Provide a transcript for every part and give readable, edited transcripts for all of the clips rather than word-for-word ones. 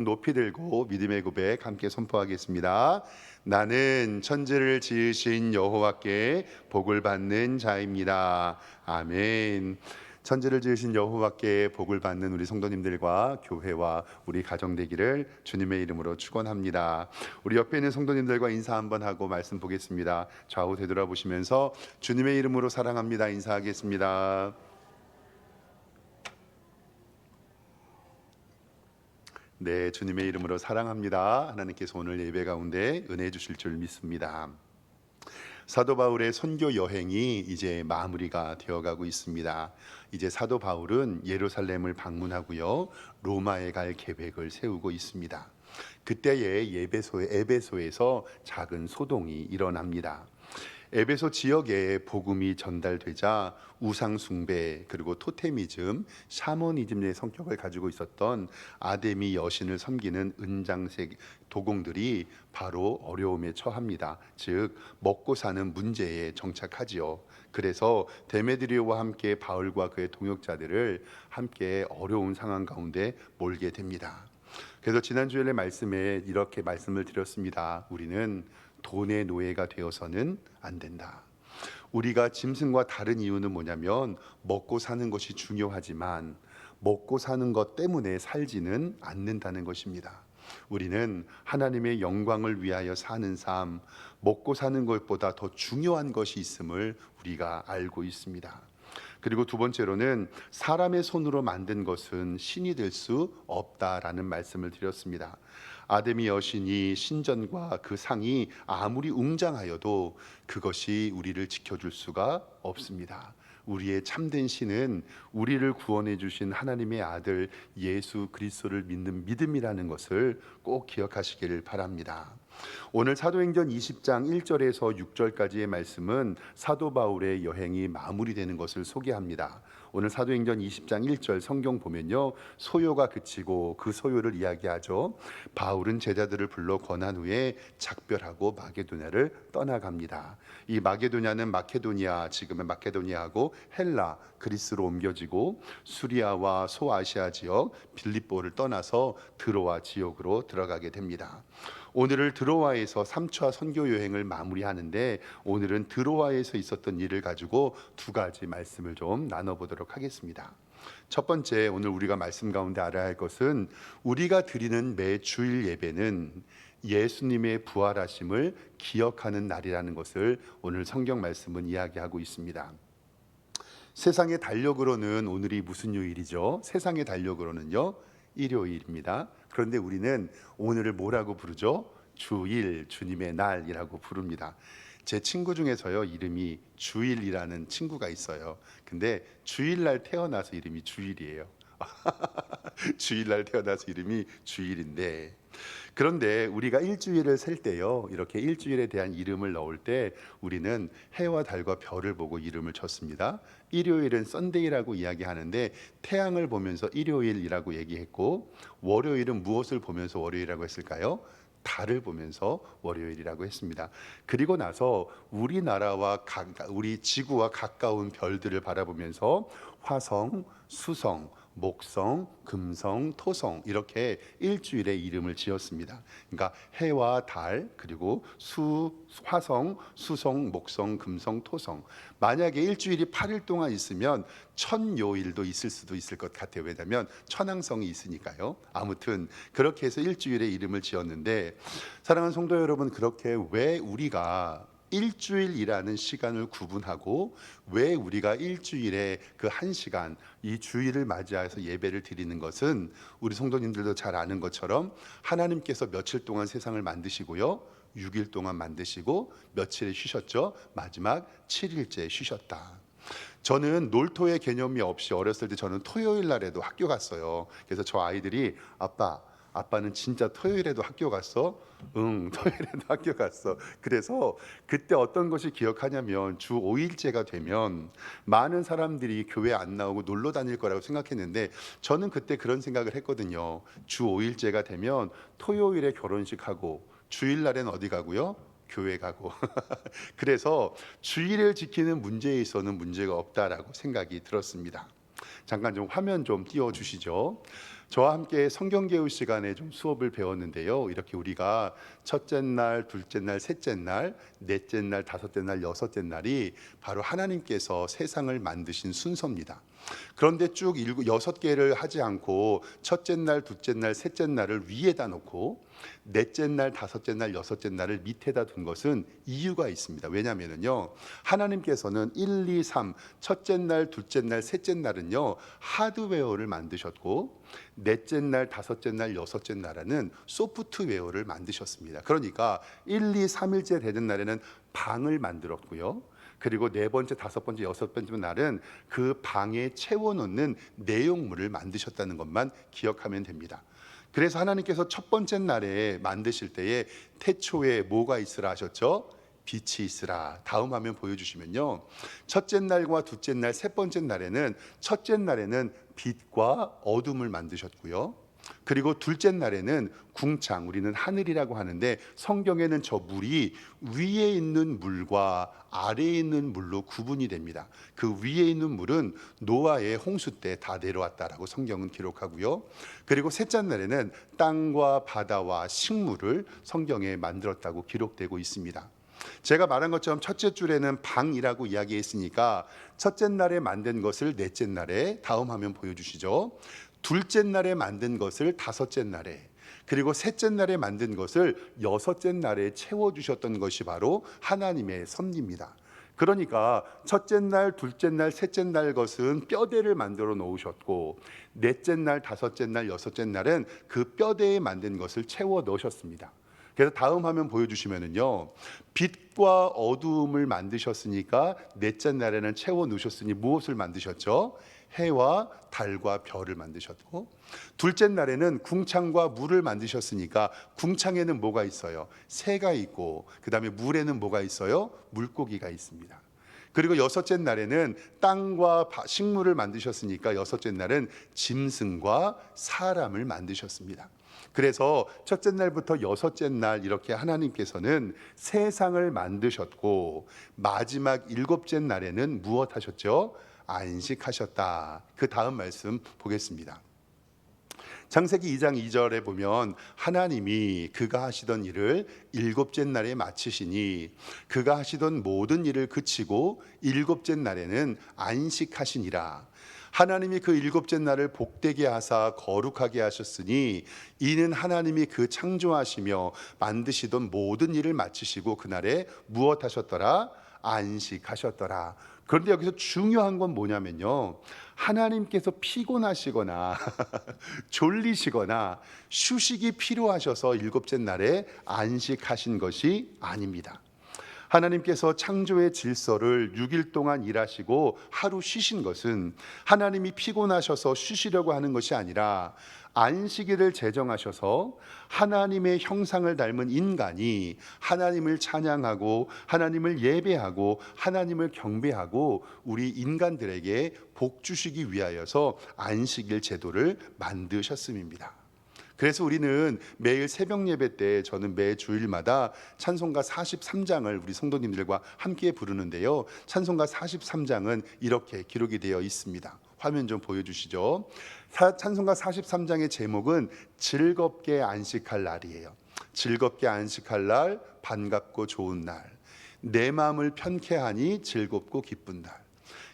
높이 들고 믿음의 고백 함께 선포하겠습니다. 나는 천지를 지으신 여호와께 복을 받는 자입니다. 아멘. 천지를 지으신 여호와께 복을 받는 우리 성도님들과 교회와 우리 가정 되기를 주님의 이름으로 축원합니다. 우리 옆에 있는 성도님들과 인사 한번 하고 말씀 보겠습니다. 좌우 되돌아보시면서 주님의 이름으로 사랑합니다 인사하겠습니다. 네, 주님의 이름으로 사랑합니다. 하나님께서 오늘 예배 가운데 은혜 주실 줄 믿습니다. 사도 바울의 선교 여행이 이제 마무리가 되어가고 있습니다. 이제 사도 바울은 예루살렘을 방문하고요, 로마에 갈 계획을 세우고 있습니다. 그때에 에베소에서 작은 소동이 일어납니다. 에베소 지역에 복음이 전달되자 우상 숭배 그리고 토테미즘, 샤머니즘의 성격을 가지고 있었던 아데미 여신을 섬기는 은장색 도공들이 바로 어려움에 처합니다. 즉 먹고 사는 문제에 정착하지요. 그래서 데메드리오와 함께 바울과 그의 동역자들을 함께 어려운 상황 가운데 몰게 됩니다. 그래서 지난주에 말씀에 이렇게 말씀을 드렸습니다. 우리는 돈의 노예가 되어서는 안 된다. 우리가 짐승과 다른 이유는 뭐냐면 먹고 사는 것이 중요하지만 먹고 사는 것 때문에 살지는 않는다는 것입니다. 우리는 하나님의 영광을 위하여 사는 삶, 먹고 사는 것보다 더 중요한 것이 있음을 우리가 알고 있습니다. 그리고 두 번째로는 사람의 손으로 만든 것은 신이 될 수 없다라는 말씀을 드렸습니다. 아데미 여신이 신전과 그 상이 아무리 웅장하여도 그것이 우리를 지켜줄 수가 없습니다. 우리의 참된 신은 우리를 구원해 주신 하나님의 아들 예수 그리스도를 믿는 믿음이라는 것을 꼭 기억하시기를 바랍니다. 오늘 사도행전 20장 1절에서 6절까지의 말씀은 사도 바울의 여행이 마무리되는 것을 소개합니다. 오늘 사도행전 20장 1절 성경 보면요, 소요가 그치고 그 소요를 이야기하죠. 바울은 제자들을 불러 권한 후에 작별하고 마게도냐를 떠나갑니다. 이 마게도냐는 마케도니아, 지금의 마케도니아하고 헬라, 그리스로 옮겨지고 수리아와 소아시아 지역 빌립보를 떠나서 드로아 지역으로 들어가게 됩니다. 오늘을 드로아에서 3차 선교 여행을 마무리하는데, 오늘은 드로아에서 있었던 일을 가지고 두 가지 말씀을 좀 나눠보도록 하겠습니다. 첫 번째, 오늘 우리가 말씀 가운데 알아야 할 것은 우리가 드리는 매 주일 예배는 예수님의 부활하심을 기억하는 날이라는 것을 오늘 성경 말씀은 이야기하고 있습니다. 세상의 달력으로는 오늘이 무슨 요일이죠? 세상의 달력으로는요, 일요일입니다. 그런데 우리는 오늘을 뭐라고 부르죠? 주일, 주님의 날이라고 부릅니다. 제 친구 중에서요, 이름이 주일이라는 친구가 있어요. 근데 주일날 태어나서 이름이 주일이에요. 주일날 태어나서 이름이 주일인데, 그런데 우리가 일주일을 셀 때요, 이렇게 일주일에 대한 이름을 넣을 때 우리는 해와 달과 별을 보고 이름을 쳤습니다. 일요일은 썬데이라고 이야기하는데 태양을 보면서 일요일이라고 얘기했고, 월요일은 무엇을 보면서 월요일이라고 했을까요? 달을 보면서 월요일이라고 했습니다. 그리고 나서 우리 지구와 가까운 별들을 바라보면서 화성, 수성, 목성, 금성, 토성, 이렇게 일주일에 이름을 지었습니다. 그러니까 해와 달, 그리고 화성, 수성, 목성, 금성, 토성. 만약에 일주일이 8일 동안 있으면 천요일도 있을 수도 있을 것 같아요. 왜냐하면 천왕성이 있으니까요. 아무튼 그렇게 해서 일주일에 이름을 지었는데, 사랑하는 성도 여러분, 그렇게 왜 우리가 일주일이라는 시간을 구분하고 왜 우리가 일주일에 그 한 시간, 이 주일을 맞이해서 예배를 드리는 것은 우리 성도님들도 잘 아는 것처럼 하나님께서 며칠 동안 세상을 만드시고요, 6일 동안 만드시고 며칠에 쉬셨죠. 마지막 7일째 쉬셨다. 저는 놀토의 개념이 없이 어렸을 때 저는 토요일 날에도 학교 갔어요. 그래서 저 아이들이 아빠는 진짜 토요일에도 학교 갔어? 응, 토요일에도 학교 갔어. 그래서 그때 어떤 것이 기억하냐면 주 5일째가 되면 많은 사람들이 교회 안 나오고 놀러 다닐 거라고 생각했는데, 저는 그때 그런 생각을 했거든요. 주 5일째가 되면 토요일에 결혼식하고 주일날엔 어디 가고요? 교회 가고. 그래서 주일을 지키는 문제에 있어서는 문제가 없다라고 생각이 들었습니다. 잠깐 좀 화면 좀 띄워 주시죠. 저와 함께 성경 개요 시간에 좀 수업을 배웠는데요. 이렇게 우리가 첫째 날, 둘째 날, 셋째 날, 넷째 날, 다섯째 날, 여섯째 날이 바로 하나님께서 세상을 만드신 순서입니다. 그런데 쭉 여섯 개를 하지 않고 첫째 날, 둘째 날, 셋째 날을 위에다 놓고 넷째 날, 다섯째 날, 여섯째 날을 밑에다 둔 것은 이유가 있습니다. 왜냐하면요, 하나님께서는 1, 2, 3 첫째 날, 둘째 날, 셋째 날은요 하드웨어를 만드셨고, 넷째 날, 다섯째 날, 여섯째 날에는 소프트웨어를 만드셨습니다. 그러니까 1, 2, 3일째 되는 날에는 방을 만들었고요, 그리고 네 번째, 다섯 번째, 여섯 번째 날은 그 방에 채워놓는 내용물을 만드셨다는 것만 기억하면 됩니다. 그래서 하나님께서 첫 번째 날에 만드실 때에 태초에 뭐가 있으라 하셨죠? 빛이 있으라. 다음 화면 보여주시면요, 첫째 날과 둘째 날, 세 번째 날에는, 첫째 날에는 빛과 어둠을 만드셨고요, 그리고 둘째 날에는 궁창, 우리는 하늘이라고 하는데 성경에는 저 물이 위에 있는 물과 아래에 있는 물로 구분이 됩니다. 그 위에 있는 물은 노아의 홍수 때 다 내려왔다라고 성경은 기록하고요, 그리고 셋째 날에는 땅과 바다와 식물을 성경에 만들었다고 기록되고 있습니다. 제가 말한 것처럼 첫째 줄에는 방이라고 이야기했으니까 첫째 날에 만든 것을 넷째 날에, 다음 화면 보여주시죠, 둘째 날에 만든 것을 다섯째 날에, 그리고 셋째 날에 만든 것을 여섯째 날에 채워주셨던 것이 바로 하나님의 섭리입니다. 그러니까 첫째 날, 둘째 날, 셋째 날 것은 뼈대를 만들어 놓으셨고, 넷째 날, 다섯째 날, 여섯째 날은 그 뼈대에 만든 것을 채워 넣으셨습니다. 그래서 다음 화면 보여주시면은요, 빛과 어두움을 만드셨으니까 넷째 날에는 채워 넣으셨으니 무엇을 만드셨죠? 해와 달과 별을 만드셨고, 둘째 날에는 궁창과 물을 만드셨으니까 궁창에는 뭐가 있어요? 새가 있고, 그 다음에 물에는 뭐가 있어요? 물고기가 있습니다. 그리고 여섯째 날에는 땅과 식물을 만드셨으니까 여섯째 날은 짐승과 사람을 만드셨습니다. 그래서 첫째 날부터 여섯째 날 이렇게 하나님께서는 세상을 만드셨고, 마지막 일곱째 날에는 무엇 하셨죠? 안식하셨다. 그 다음 말씀 보겠습니다. 창세기 2장 2절에 보면 하나님이 그가 하시던 일을 일곱째 날에 마치시니 그가 하시던 모든 일을 그치고 일곱째 날에는 안식하시니라. 하나님이 그 일곱째 날을 복되게 하사 거룩하게 하셨으니 이는 하나님이 그 창조하시며 만드시던 모든 일을 마치시고 그날에 무엇 하셨더라? 안식하셨더라. 그런데 여기서 중요한 건 뭐냐면요, 하나님께서 피곤하시거나 졸리시거나 휴식이 필요하셔서 일곱째 날에 안식하신 것이 아닙니다. 하나님께서 창조의 질서를 6일 동안 일하시고 하루 쉬신 것은 하나님이 피곤하셔서 쉬시려고 하는 것이 아니라 안식일을 제정하셔서 하나님의 형상을 닮은 인간이 하나님을 찬양하고 하나님을 예배하고 하나님을 경배하고 우리 인간들에게 복 주시기 위하여서 안식일 제도를 만드셨음입니다. 그래서 우리는 매일 새벽 예배 때, 저는 매 주일마다 찬송가 43장을 우리 성도님들과 함께 부르는데요, 찬송가 43장은 이렇게 기록이 되어 있습니다. 화면 좀 보여주시죠. 찬송가 43장의 제목은 즐겁게 안식할 날이에요. 즐겁게 안식할 날, 반갑고 좋은 날, 내 마음을 편케 하니 즐겁고 기쁜 날,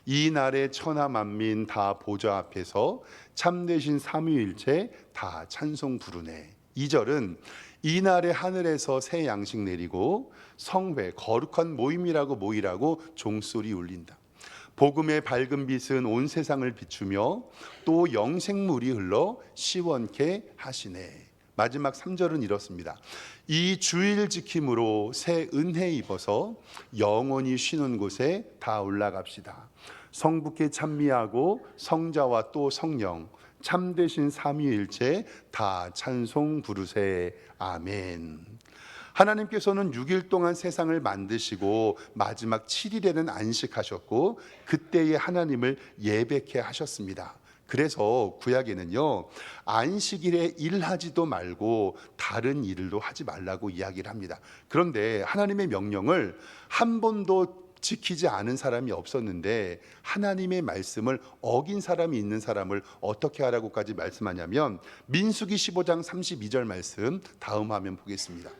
이 날에 천하 만민 다 보좌 앞에서 참되신 삼위일체 다 찬송 부르네. 2절은 이 날에 하늘에서 새 양식 내리고 성회 거룩한 모임이라고 모이라고 종소리 울린다. 복음의 밝은 빛은 온 세상을 비추며 또 영생물이 흘러 시원케 하시네. 마지막 3절은 이렇습니다. 이 주일 지킴으로 새 은혜 입어서 영원히 쉬는 곳에 다 올라갑시다. 성부께 찬미하고 성자와 또 성령 참되신 삼위일체 다 찬송 부르세. 아멘. 하나님께서는 6일 동안 세상을 만드시고 마지막 7일에는 안식하셨고 그때에 하나님을 예배케 하셨습니다. 그래서 구약에는요, 안식일에 일하지도 말고 다른 일도 하지 말라고 이야기를 합니다. 그런데 하나님의 명령을 한 번도 지키지 않은 사람이 없었는데 하나님의 말씀을 어긴 사람이 있는 사람을 어떻게 하라고까지 말씀하냐면 민수기 15장 32절 말씀 다음 화면 보겠습니다.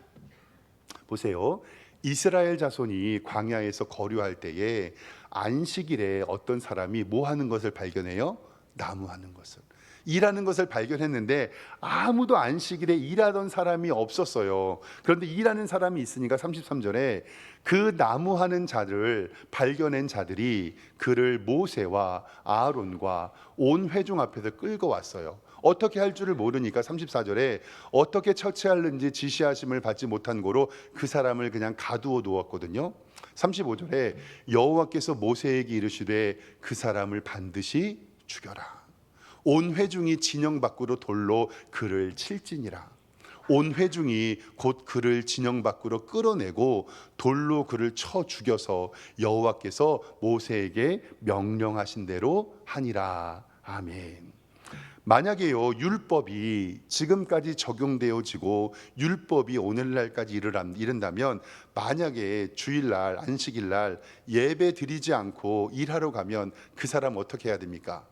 보세요. 이스라엘 자손이 광야에서 거류할 때에 안식일에 어떤 사람이 뭐 하는 것을 발견해요? 나무하는 것을, 일하는 것을 발견했는데 아무도 안식일에 일하던 사람이 없었어요. 그런데 일하는 사람이 있으니까 33절에 그 나무하는 자를 발견한 자들이 그를 모세와 아론과 온 회중 앞에서 끌고 왔어요. 어떻게 할 줄을 모르니까 34절에 어떻게 처치하는지 지시하심을 받지 못한 고로 그 사람을 그냥 가두어 두었거든요. 35절에 여호와께서 모세에게 이르시되 그 사람을 반드시 죽여라. 온 회중이 진영 밖으로 돌로 그를 칠지니라. 온 회중이 곧 그를 진영 밖으로 끌어내고 돌로 그를 쳐 죽여서 여호와께서 모세에게 명령하신 대로 하니라. 아멘. 만약에요, 율법이 지금까지 적용되어지고 율법이 오늘날까지 이른다면 만약에 주일날 안식일날 예배 드리지 않고 일하러 가면 그 사람 어떻게 해야 됩니까?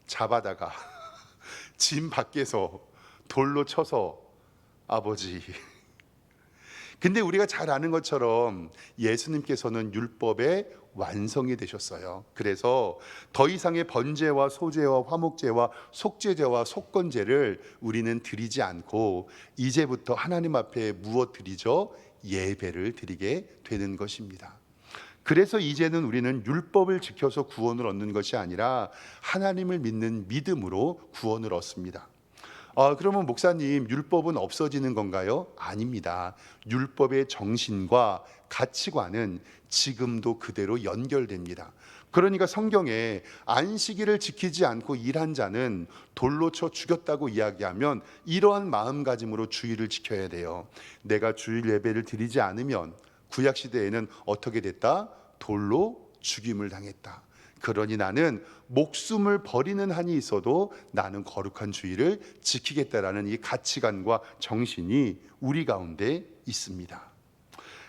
잡아다가 짐 밖에서 돌로 쳐서 아버지. 근데 우리가 잘 아는 것처럼 예수님께서는 율법의 완성이 되셨어요. 그래서 더 이상의 번제와 소제와 화목제와 속죄제와 속건제를 우리는 드리지 않고 이제부터 하나님 앞에 무엇 드리죠? 예배를 드리게 되는 것입니다. 그래서 이제는 우리는 율법을 지켜서 구원을 얻는 것이 아니라 하나님을 믿는 믿음으로 구원을 얻습니다. 그러면 목사님, 율법은 없어지는 건가요? 아닙니다. 율법의 정신과 가치관은 지금도 그대로 연결됩니다. 그러니까 성경에 안식일을 지키지 않고 일한 자는 돌로 쳐 죽였다고 이야기하면 이러한 마음가짐으로 주일을 지켜야 돼요. 내가 주일 예배를 드리지 않으면 구약시대에는 어떻게 됐다? 돌로 죽임을 당했다. 그러니 나는 목숨을 버리는 한이 있어도 나는 거룩한 주일을 지키겠다라는 이 가치관과 정신이 우리 가운데 있습니다.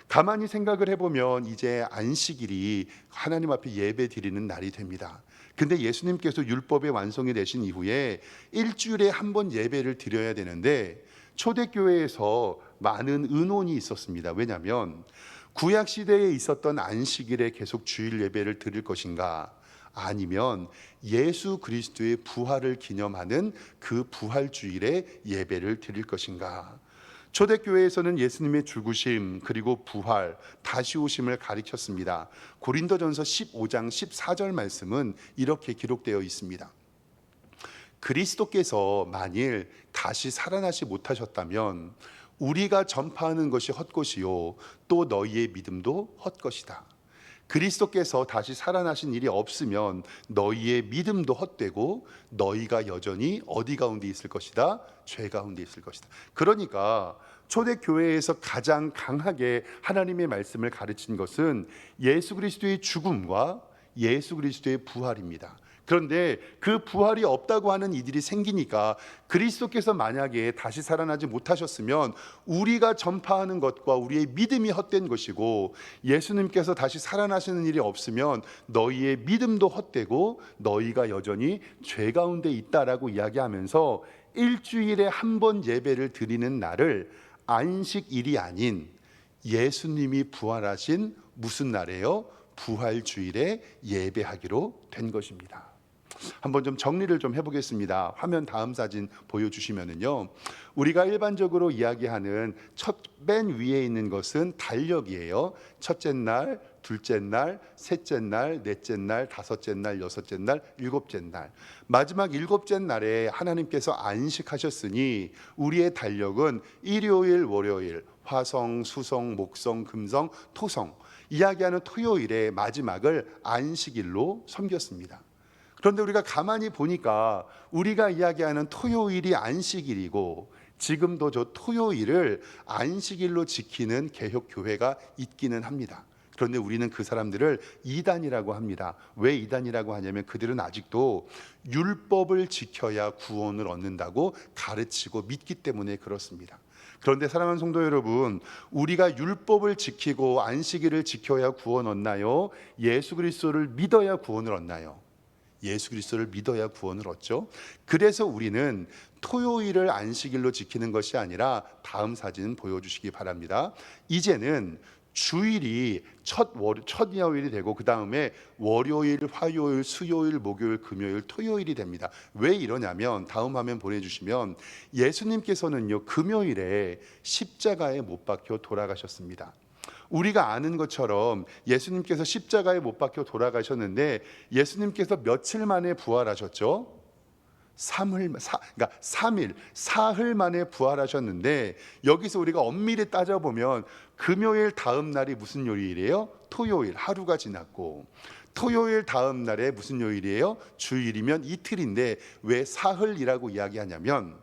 가만히 생각을 해보면 이제 안식일이 하나님 앞에 예배 드리는 날이 됩니다. 근데 예수님께서 율법의 완성이 되신 이후에 일주일에 한 번 예배를 드려야 되는데 초대교회에서 많은 의논이 있었습니다. 왜냐하면 구약시대에 있었던 안식일에 계속 주일 예배를 드릴 것인가, 아니면 예수 그리스도의 부활을 기념하는 그 부활주일에 예배를 드릴 것인가. 초대교회에서는 예수님의 죽으심 그리고 부활 다시 오심을 가리켰습니다. 고린도전서 15장 14절 말씀은 이렇게 기록되어 있습니다. 그리스도께서 만일 다시 살아나시 못하셨다면 우리가 전파하는 것이 헛것이요 또 너희의 믿음도 헛것이다. 그리스도께서 다시 살아나신 일이 없으면 너희의 믿음도 헛되고 너희가 여전히 어디 가운데 있을 것이다? 죄 가운데 있을 것이다. 그러니까 초대교회에서 가장 강하게 하나님의 말씀을 가르친 것은 예수 그리스도의 죽음과 예수 그리스도의 부활입니다. 그런데 그 부활이 없다고 하는 이들이 생기니까 그리스도께서 만약에 다시 살아나지 못하셨으면 우리가 전파하는 것과 우리의 믿음이 헛된 것이고, 예수님께서 다시 살아나시는 일이 없으면 너희의 믿음도 헛되고 너희가 여전히 죄 가운데 있다라고 이야기하면서 일주일에 한 번 예배를 드리는 날을 안식일이 아닌 예수님이 부활하신 무슨 날이에요? 부활주일에 예배하기로 된 것입니다. 한번 좀 정리를 좀 해보겠습니다. 화면 다음 사진 보여주시면은요, 우리가 일반적으로 이야기하는 맨 위에 있는 것은 달력이에요. 첫째 날, 둘째 날, 셋째 날, 넷째 날, 다섯째 날, 여섯째 날, 일곱째 날, 마지막 일곱째 날에 하나님께서 안식하셨으니 우리의 달력은 일요일, 월요일, 화성, 수성, 목성, 금성, 토성, 이야기하는 토요일의 마지막을 안식일로 섬겼습니다. 그런데 우리가 가만히 보니까 우리가 이야기하는 토요일이 안식일이고 지금도 저 토요일을 안식일로 지키는 개혁교회가 있기는 합니다. 그런데 우리는 그 사람들을 이단이라고 합니다. 왜 이단이라고 하냐면 그들은 아직도 율법을 지켜야 구원을 얻는다고 가르치고 믿기 때문에 그렇습니다. 그런데 사랑하는 성도 여러분, 우리가 율법을 지키고 안식일을 지켜야 구원 얻나요? 예수 그리스도를 믿어야 구원을 얻나요? 예수 그리스도를 믿어야 구원을 얻죠. 그래서 우리는 토요일을 안식일로 지키는 것이 아니라, 다음 사진 보여주시기 바랍니다. 이제는 주일이 첫 여일이 되고 그 다음에 월요일, 화요일, 수요일, 목요일, 금요일, 토요일이 됩니다. 왜 이러냐면, 다음 화면 보내주시면, 예수님께서는요 금요일에 십자가에 못 박혀 돌아가셨습니다. 우리가 아는 것처럼 예수님께서 십자가에 못 박혀 돌아가셨는데, 예수님께서 며칠 만에 부활하셨죠? 3일, 사흘 만에 부활하셨는데, 여기서 우리가 엄밀히 따져보면 금요일 다음 날이 무슨 요일이에요? 토요일, 하루가 지났고, 토요일 다음 날에 무슨 요일이에요? 주일이면 이틀인데, 왜 사흘이라고 이야기하냐면,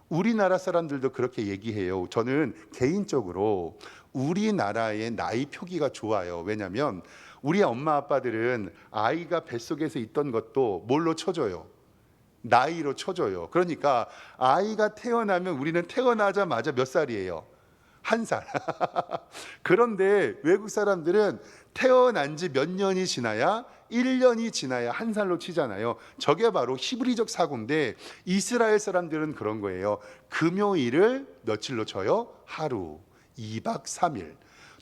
우리나라 사람들도 그렇게 얘기해요. 저는 개인적으로 우리나라의 나이 표기가 좋아요. 왜냐하면 우리 엄마 아빠들은 아이가 뱃속에서 있던 것도 뭘로 쳐줘요? 나이로 쳐줘요. 그러니까 아이가 태어나면 우리는 태어나자마자 몇 살이에요? 1살. 그런데 외국 사람들은 태어난 지 몇 년이 지나야, 1년이 지나야 1살로 치잖아요. 저게 바로 히브리적 사고인데, 이스라엘 사람들은 그런 거예요. 금요일을 며칠로 쳐요? 하루. 2박 3일.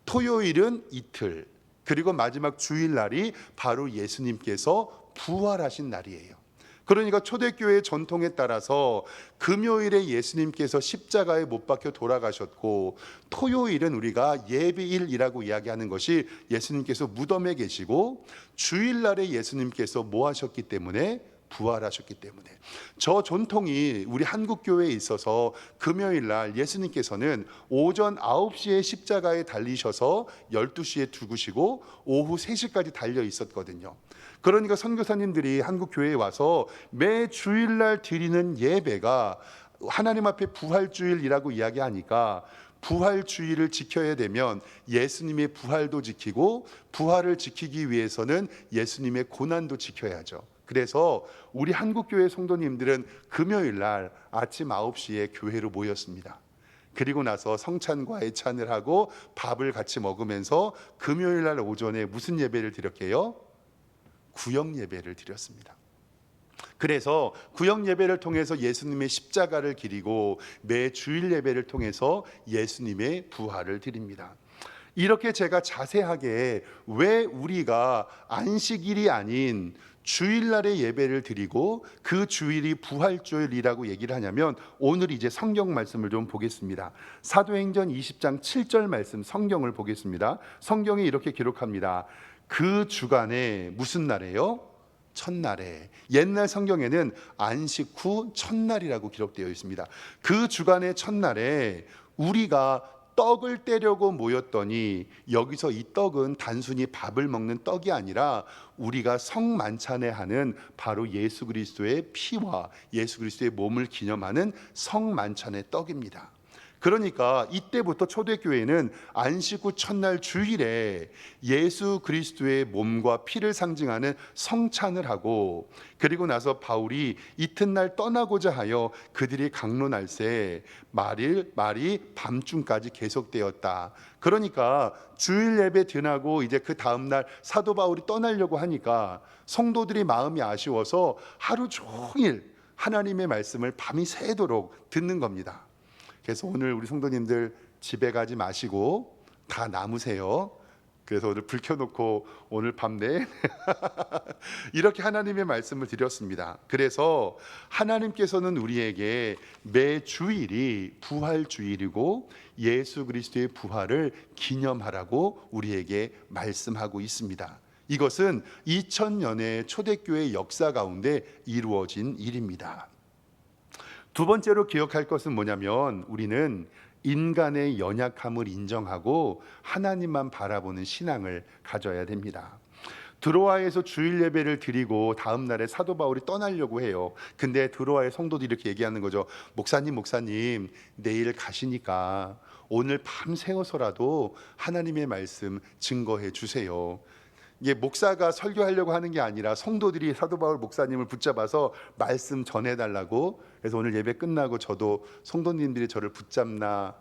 토요일은 이틀. 그리고 마지막 주일날이 바로 예수님께서 부활하신 날이에요. 그러니까 초대교회의 전통에 따라서 금요일에 예수님께서 십자가에 못 박혀 돌아가셨고, 토요일은 우리가 예비일이라고 이야기하는 것이 예수님께서 무덤에 계시고, 주일날에 예수님께서 뭐 하셨기 때문에? 부활하셨기 때문에. 저 전통이 우리 한국교회에 있어서 금요일날 예수님께서는 오전 9시에 십자가에 달리셔서 12시에 죽으시고 오후 3시까지 달려 있었거든요. 그러니까 선교사님들이 한국교회에 와서 매 주일날 드리는 예배가 하나님 앞에 부활주일이라고 이야기하니까, 부활주일을 지켜야 되면 예수님의 부활도 지키고, 부활을 지키기 위해서는 예수님의 고난도 지켜야죠. 그래서 우리 한국교회 성도님들은 금요일날 아침 9시에 교회로 모였습니다. 그리고 나서 성찬과 애찬을 하고 밥을 같이 먹으면서 금요일날 오전에 무슨 예배를 드렸게요? 구역 예배를 드렸습니다. 그래서 구역 예배를 통해서 예수님의 십자가를 기리고, 매 주일 예배를 통해서 예수님의 부활을 드립니다. 이렇게 제가 자세하게 왜 우리가 안식일이 아닌 주일날에 예배를 드리고 그 주일이 부활주일이라고 얘기를 하냐면, 오늘 이제 성경 말씀을 좀 보겠습니다. 사도행전 20장 7절 말씀, 성경을 보겠습니다. 성경에 이렇게 기록합니다. 그 주간에 무슨 날이에요? 첫날에. 옛날 성경에는 안식 후 첫날이라고 기록되어 있습니다. 그 주간의 첫날에 우리가 떡을 떼려고 모였더니, 여기서 이 떡은 단순히 밥을 먹는 떡이 아니라 우리가 성만찬에 하는 바로 예수 그리스도의 피와 예수 그리스도의 몸을 기념하는 성만찬의 떡입니다. 그러니까 이때부터 초대교회는 안식 후 첫날 주일에 예수 그리스도의 몸과 피를 상징하는 성찬을 하고, 그리고 나서 바울이 이튿날 떠나고자 하여 그들이 강론할새 말이 밤중까지 계속되었다. 그러니까 주일 예배 드나고 이제 그 다음날 사도 바울이 떠나려고 하니까 성도들이 마음이 아쉬워서 하루 종일 하나님의 말씀을 밤이 새도록 듣는 겁니다. 그래서 오늘 우리 성도님들 집에 가지 마시고 다 남으세요. 그래서 오늘 불 켜놓고 오늘 밤 내내 이렇게 하나님의 말씀을 드렸습니다. 그래서 하나님께서는 우리에게 매 주일이 부활주일이고 예수 그리스도의 부활을 기념하라고 우리에게 말씀하고 있습니다. 이것은 2000년의 초대교회 역사 가운데 이루어진 일입니다. 두 번째로 기억할 것은 뭐냐면, 우리는 인간의 연약함을 인정하고 하나님만 바라보는 신앙을 가져야 됩니다. 드로아에서 주일 예배를 드리고 다음 날에 사도 바울이 떠나려고 해요. 근데 드로아의 성도들이 이렇게 얘기하는 거죠. 목사님, 내일 가시니까 오늘 밤 새워서라도 하나님의 말씀 증거해 주세요. 이게 목사가 설교하려고 하는 게 아니라 성도들이 사도 바울 목사님을 붙잡아서 말씀 전해달라고. 그래서 오늘 예배 끝나고 저도 성도님들이 저를 붙잡나.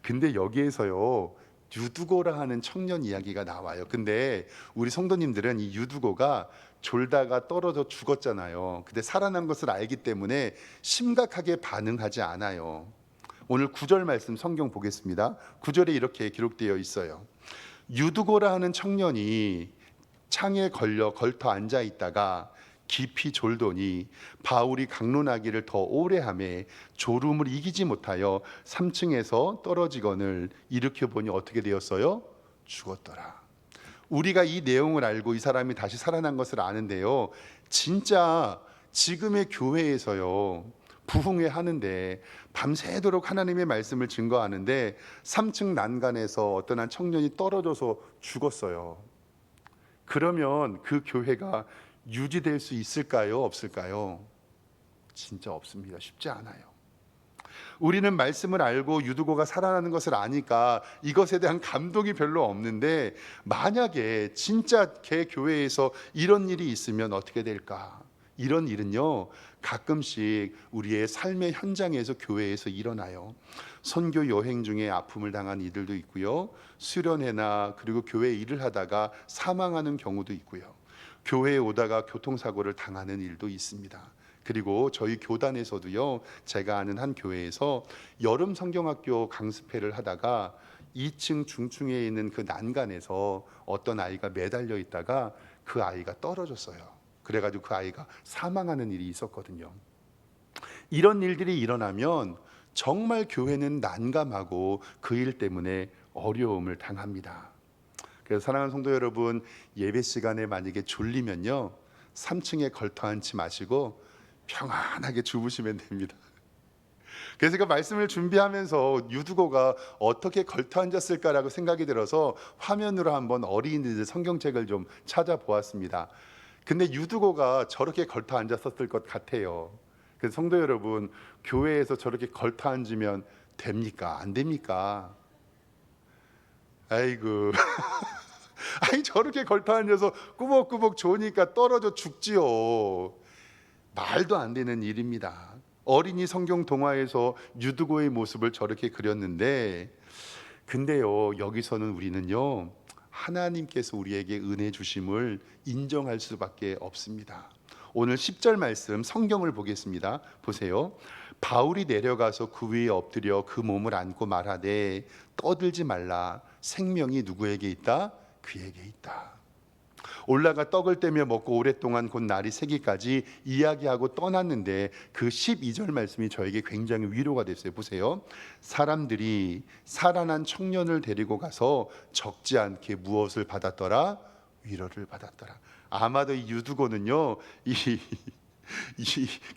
근데 여기에서요, 유두고라 하는 청년 이야기가 나와요. 근데 우리 성도님들은 이 유두고가 졸다가 떨어져 죽었잖아요. 근데 살아난 것을 알기 때문에 심각하게 반응하지 않아요. 오늘 9절 말씀 성경 보겠습니다. 9절에 이렇게 기록되어 있어요. 유두고라 하는 청년이 창에 걸터 앉아 있다가 깊이 졸더니 바울이 강론하기를 더 오래 하매 졸음을 이기지 못하여 3층에서 떨어지거늘 일으켜 보니 어떻게 되었어요? 죽었더라. 우리가 이 내용을 알고 이 사람이 다시 살아난 것을 아는데요, 진짜 지금의 교회에서요 부흥회 하는데 밤새도록 하나님의 말씀을 증거하는데 3층 난간에서 어떤 한 청년이 떨어져서 죽었어요. 그러면 그 교회가 유지될 수 있을까요? 없을까요? 진짜 없습니다. 쉽지 않아요. 우리는 말씀을 알고 유두고가 살아나는 것을 아니까 이것에 대한 감동이 별로 없는데, 만약에 진짜 개 교회에서 이런 일이 있으면 어떻게 될까? 이런 일은요, 가끔씩 우리의 삶의 현장에서 교회에서 일어나요. 선교 여행 중에 아픔을 당한 이들도 있고요, 수련회나 그리고 교회 일을 하다가 사망하는 경우도 있고요, 교회에 오다가 교통사고를 당하는 일도 있습니다. 그리고 저희 교단에서도요, 제가 아는 한 교회에서 여름 성경학교 강습회를 하다가 2층 중층에 있는 그 난간에서 어떤 아이가 매달려 있다가 그 아이가 떨어졌어요. 그래가지고 그 아이가 사망하는 일이 있었거든요. 이런 일들이 일어나면 정말 교회는 난감하고 그 일 때문에 어려움을 당합니다. 그래서 사랑하는 성도 여러분, 예배 시간에 만약에 졸리면요, 3층에 걸터 앉지 마시고 평안하게 주무시면 됩니다. 그래서 제가 말씀을 준비하면서 유두고가 어떻게 걸터 앉았을까라고 생각이 들어서 화면으로 한번 어린이들 성경책을 좀 찾아보았습니다. 근데 유두고가 저렇게 걸터 앉았었을 것 같아요. 그래서 성도 여러분, 교회에서 저렇게 걸터 앉으면 됩니까? 안 됩니까? 아이고 아니 저렇게 걸터 앉아서 꾸벅꾸벅 좋으니까 떨어져 죽지요. 말도 안 되는 일입니다. 어린이 성경 동화에서 유두고의 모습을 저렇게 그렸는데, 근데요, 여기서는 우리는요, 하나님께서 우리에게 은혜 주심을 인정할 수밖에 없습니다. 오늘 10절 말씀 성경을 보겠습니다. 보세요. 바울이 내려가서 그 위에 엎드려 그 몸을 안고 말하되 떠들지 말라. 생명이 누구에게 있다? 그에게 있다. 올라가 떡을 떼며 먹고 오랫동안 곧 날이 새기까지 이야기하고 떠났는데 그 12절 말씀이 저에게 굉장히 위로가 됐어요. 보세요. 사람들이 살아난 청년을 데리고 가서 적지 않게 무엇을 받았더라? 위로를 받았더라. 아마도 이 유두고는요, 이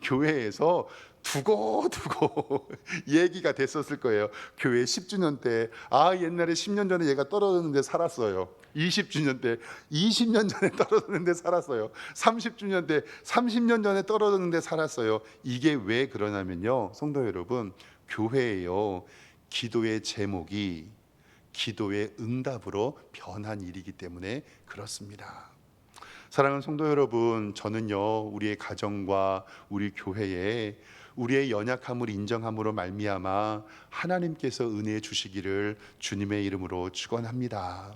교회에서 두고두고 얘기가 됐었을 거예요. 교회 10주년 때, 옛날에 10년 전에 얘가 떨어졌는데 살았어요. 20주년 때 20년 전에 떨어졌는데 살았어요. 30주년 때 30년 전에 떨어졌는데 살았어요. 이게 왜 그러냐면요, 성도 여러분, 교회예요, 기도의 제목이 기도의 응답으로 변한 일이기 때문에 그렇습니다. 사랑하는 성도 여러분, 저는요, 우리의 가정과 우리 교회에 우리의 연약함을 인정함으로 말미암아 하나님께서 은혜 주시기를 주님의 이름으로 축원합니다.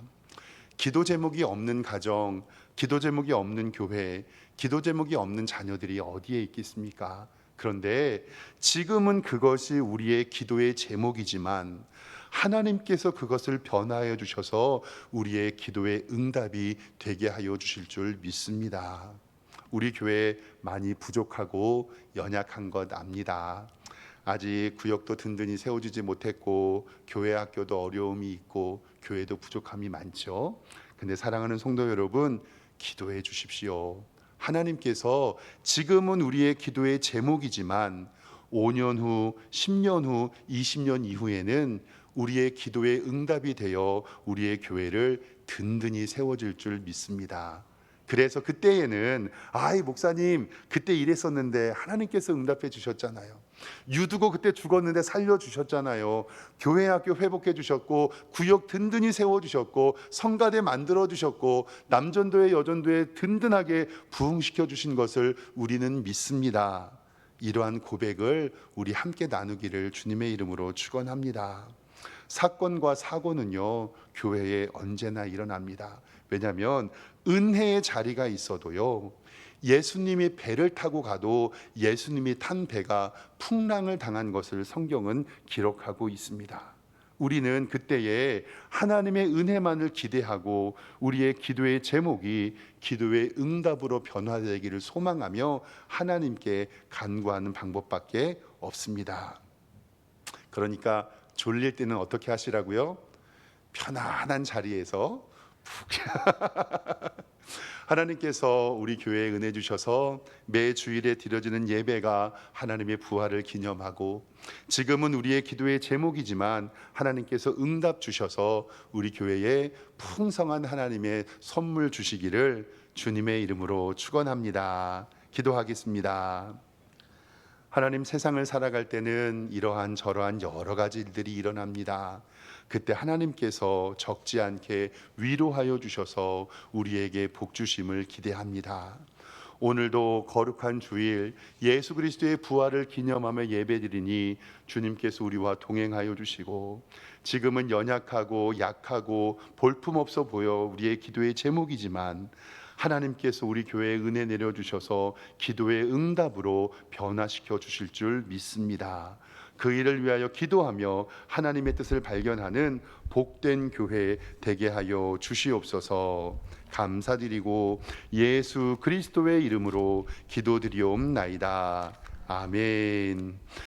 기도 제목이 없는 가정, 기도 제목이 없는 교회, 기도 제목이 없는 자녀들이 어디에 있겠습니까? 그런데 지금은 그것이 우리의 기도의 제목이지만 하나님께서 그것을 변화해 주셔서 우리의 기도의 응답이 되게 하여 주실 줄 믿습니다. 우리 교회 많이 부족하고 연약한 것 압니다. 아직 구역도 든든히 세워지지 못했고 교회 학교도 어려움이 있고 교회도 부족함이 많죠. 근데 사랑하는 성도 여러분, 기도해 주십시오. 하나님께서 지금은 우리의 기도의 제목이지만 5년 후, 10년 후, 20년 이후에는 우리의 기도의 응답이 되어 우리의 교회를 든든히 세워줄 줄 믿습니다. 그래서 그때에는 아이 목사님 그때 이랬었는데 하나님께서 응답해 주셨잖아요. 유두고 그때 죽었는데 살려주셨잖아요. 교회 학교 회복해 주셨고 구역 든든히 세워주셨고 성가대 만들어 주셨고 남전도회 여전도회 든든하게 부흥시켜 주신 것을 우리는 믿습니다. 이러한 고백을 우리 함께 나누기를 주님의 이름으로 축원합니다. 사건과 사고는요 교회에 언제나 일어납니다. 왜냐하면 은혜의 자리가 있어도요 예수님이 배를 타고 가도 예수님이 탄 배가 풍랑을 당한 것을 성경은 기록하고 있습니다. 우리는 그때에 하나님의 은혜만을 기대하고 우리의 기도의 제목이 기도의 응답으로 변화되기를 소망하며 하나님께 간구하는 방법밖에 없습니다. 그러니까 졸릴 때는 어떻게 하시라고요? 편안한 자리에서 푹 하나님께서 우리 교회에 은혜 주셔서 매 주일에 드려지는 예배가 하나님의 부활을 기념하고 지금은 우리의 기도의 제목이지만 하나님께서 응답 주셔서 우리 교회에 풍성한 하나님의 선물 주시기를 주님의 이름으로 축원합니다. 기도하겠습니다. 하나님, 세상을 살아갈 때는 이러한 저러한 여러 가지 일들이 일어납니다. 그때 하나님께서 적지 않게 위로하여 주셔서 우리에게 복 주심을 기대합니다. 오늘도 거룩한 주일 예수 그리스도의 부활을 기념하며 예배드리니 주님께서 우리와 동행하여 주시고 지금은 연약하고 약하고 볼품없어 보여 우리의 기도의 제목이지만 하나님께서 우리 교회에 은혜 내려주셔서 기도의 응답으로 변화시켜 주실 줄 믿습니다. 그 일을 위하여 기도하며 하나님의 뜻을 발견하는 복된 교회 되게 하여 주시옵소서. 감사드리고 예수 그리스도의 이름으로 기도드리옵나이다. 아멘.